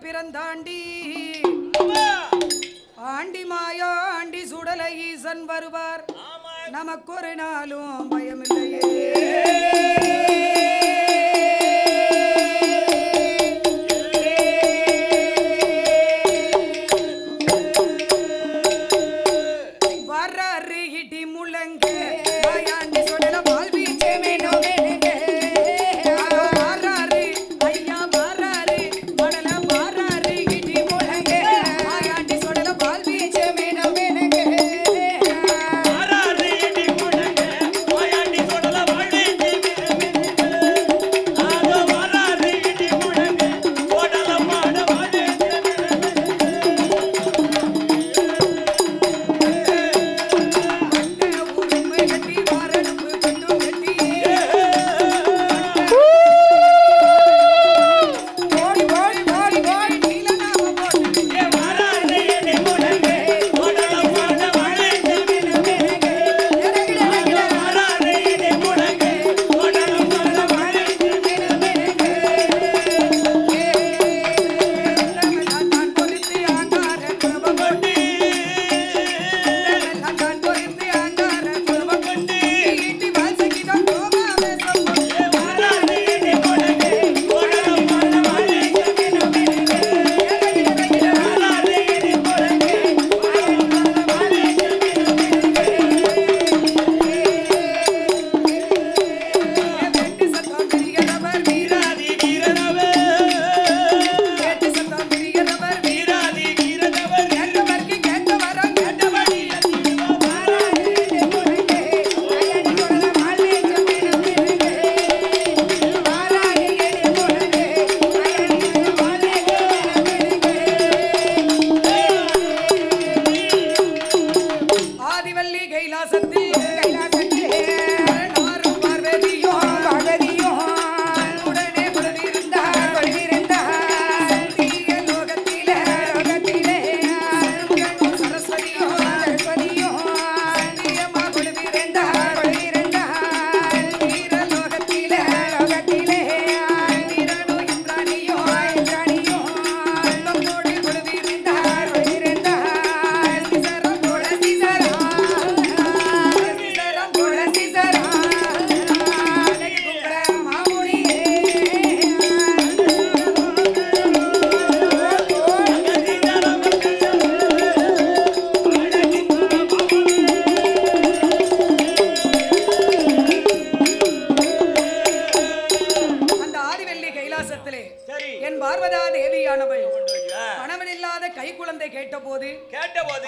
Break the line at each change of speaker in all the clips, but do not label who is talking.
பிறந்தாண்டி aunty மாயா aunty சுடலை ஈசன் வருவார் நமக்கு ஒரு நாளும் பயமில்லையே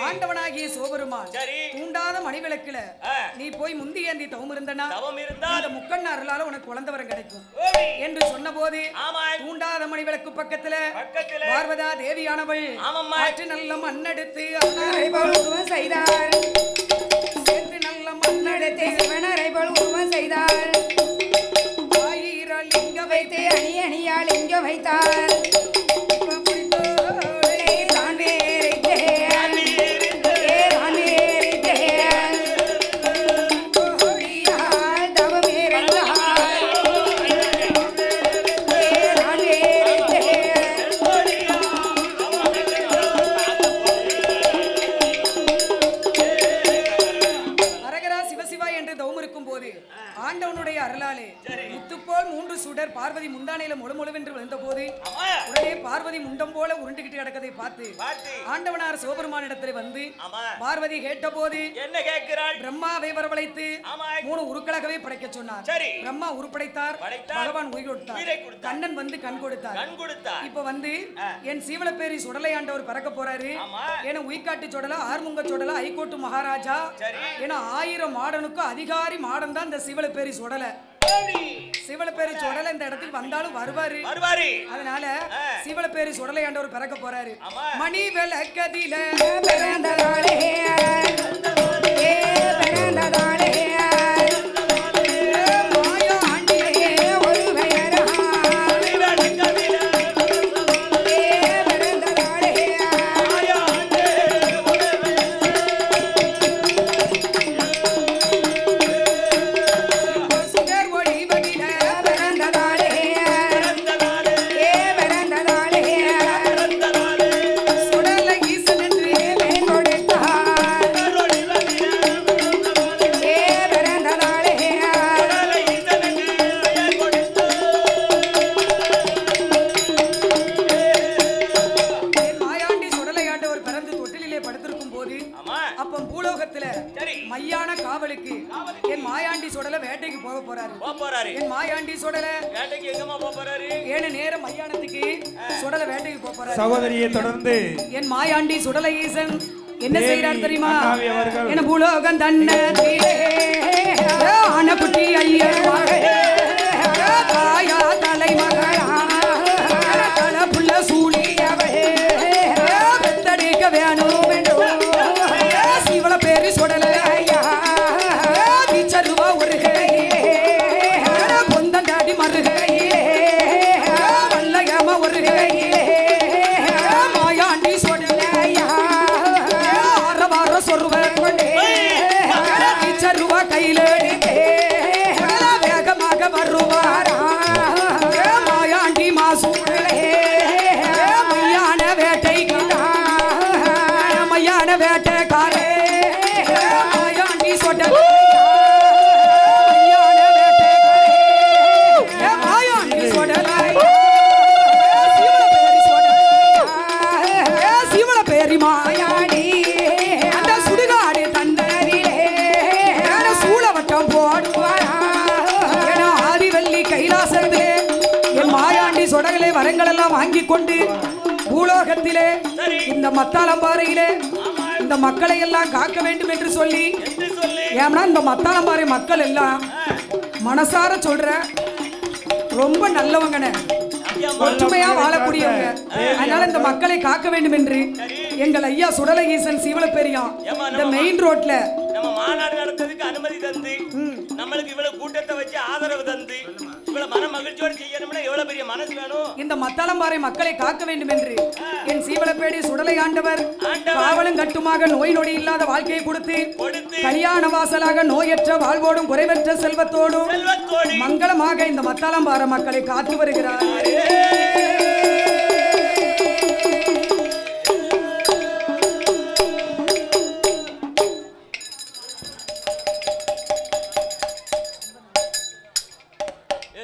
ஆண்டவனாகிய சோபெருமான் தூண்டாத மணிவிளக்குல நீ போய் முந்தி ஏந்தி தவம் இருந்தனா இந்த முக்கண்ண அருளால உனக்கு குழந்தை வரம் கிடைக்கும் என்று சொன்னபோது தூண்டாத மணிவிளக்கு பக்கத்துல பார்வதா தேவியானவள் ஆற்று நல்ல மண்ணெடுத்து அன்னரை போல் உருவம் செய்தார். சேர்த்து நல்ல மண்ணெடுத்து சிவனரை போல் உருவம் செய்தார். ஆயிரம் லிங்க வைத்து அணி அணியா லிங்க வைத்தார். பார்வதி முந்தானையில முழுமுழுவென்று விழுந்த போது உடனே பார்வதி முண்டம் போல உருண்டுகிட்டு கிடக்கதை பார்த்து ஆண்டவனார் சிவபெருமானிடத்தில் வந்து பார்வதி கேட்ட போது என்ன கேட்கிறாள்? பிரம்மாவை வரவழைத்து 3 உருக்களாகவே படைக்க சொன்னார். பிரம்மா உருப்படைத்தார், பகவான் உயிர் கொடுத்தார். கண்ணன் வந்து கண் கொடுத்தார். இப்ப வந்து என் சீவலப்பேரி சுடலை ஆண்டவர் பறக்க போறாரு. என உயிர்காட்டு சுடலா ஆர்முங்க சுடலா ஐகோட்டு மகாராஜா என 1000 மாடனுக்கு அதிகாரி மாடன் தான் இந்த சீவலப்பேரி சுடலை. சிவலப்பேரி சுடலை இந்த இடத்துக்கு வந்தாலும் வருவாரு. அதனால சிவலப்பேரி சுடலை ஆண்டவர் பிறக்க போறாரு. மணி விளக்கதில பிறந்ததாலே பிறந்ததாலே மையான காவலுக்கு என் மாயாண்டி சுடல வேட்டைக்கு போக போறாரு. என் மாயாண்டி சுடல
வேட்டைக்கு எங்கமா போக போறாரு?
ஏன நேரம் மையானத்துக்கு சுடல வேட்டைக்கு போக போறாரு.
சகோதரியை தொடர்ந்து
என் மாயாண்டி சுடல ஈசன் என்ன செய்யறார் தெரியுமா? என பூலோகம் தன்ன ஆனக்குட்டி ஐயர் தாயா தலைமகளா தல புள்ள சூழியவே வெத்தடிக்க வேணும் சிவள பேரு சுடல வீச்சருவா ஒரு பொந்தண்டாடி மருகையே வல்லகம ஒரு மாயாண்டி சுடலையா ஆரவார சொருவ கொண்டே வீச்சருவா கையில வேகமாக வருவாரா மாயாண்டி மாசூடலே மையான வேட்டைக்கு மையான வேட்டைக்காரே மாயாண்டி சொடலே மாயாண்டி அந்த சுடுகாடு தந்தரிலே சூழவட்டம் போடுவாரா ஆதிவல்லி கைலாசத்திலே என் மாயாண்டி சொடகளே வரங்கள் எல்லாம் வாங்கி கொண்டு பூலோகத்திலே இந்த மத்தாளம்பாறையிலே இந்த மக்களை எல்லாம் காக்க வேண்டும் என்று சொல்லி ஏன்னா இந்த மத்தாளம்பாறை மக்கள் எல்லாம் மனசார சொல்ற ரொம்ப நல்லவங்கன்னு ஒற்றுமையா வாழக்கூடியவங்க. அதனால இந்த மக்களை காக்க வேண்டும் என்று எங்கள் ஐயா சுடலை ஈசன் சீவல பெரியான் இந்த மெயின் ரோட்ல
நம்ம மாநாடு நடத்துறதுக்கு அனுமதி தந்து நம்மளுக்கு இவ்வளவு கூட்டத்தை வச்சு ஆதரவு தந்து இவ்வளவு மன மகிழ்ச்சியோடு செய்யணும்னா எவ்வளவு பெரிய மனசு வேணும்?
இந்த மத்தாளம்பாறை மக்களை காக்க வேண்டும் என்று என் சீவலப்பேடி சுடலை ஆண்டவர் காவலும் கட்டுமாக நோய் நொடி இல்லாத வாழ்க்கையை கொடுத்து கல்யாண வாசலாக நோயற்ற வாழ்வோடும் குறைவற்ற செல்வத்தோடும் மங்களமாக இந்த மத்தாளம்பாறை மக்களை காத்து வருகிறார்.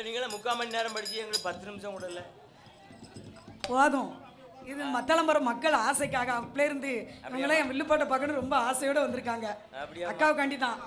நீங்களும் 3/4 மணி நேரம் படிச்சு எங்களுக்கு 10 நிமிஷம் கூட இல்ல
போதும். இது மத்தாளம்பாறை மக்கள் ஆசைக்காக அப்பல இருந்து அவங்களாம் என் வில்லுப்பாட்டை பார்க்கணும் ரொம்ப ஆசையோட வந்திருக்காங்க. அக்காவுக்காண்டி தான்.